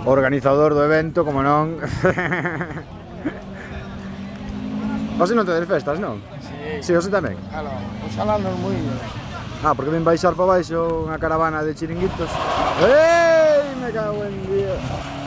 organizador do evento, como non. Hoxe non tedes festas, non? Si, hoxe tamén. Claro, os alanos muiños. Ah, porque ven baixar para baixo unha caravana de chiringuitos. Ei, me cago en Dios.